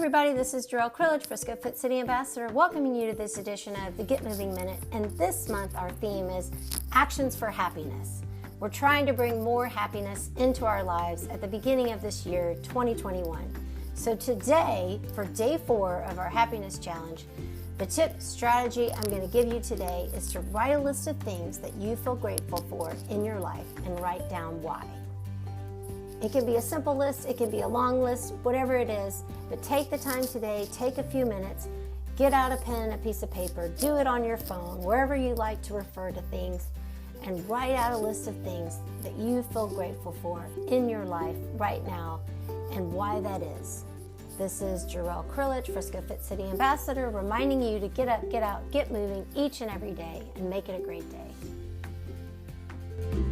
everybody, this is Gerryl, Frisco Fit City Ambassador, welcoming you to this edition of the Get Moving Minute. And this month our theme is Actions for Happiness. We're trying to bring more happiness into our lives at the beginning of this year, 2021. So today, for day 4 of our happiness challenge, the tip strategy I'm going to give you today is to write a list of things that you feel grateful for in your life and write down why. It can be a simple list, it can be a long list, whatever it is, but take the time today, take a few minutes, get out a pen and a piece of paper, do it on your phone, wherever you like to refer to things, and write out a list of things that you feel grateful for in your life right now and why that is. This is Gerryl, Frisco Fit City Ambassador, reminding you to get up, get out, get moving each and every day and make it a great day.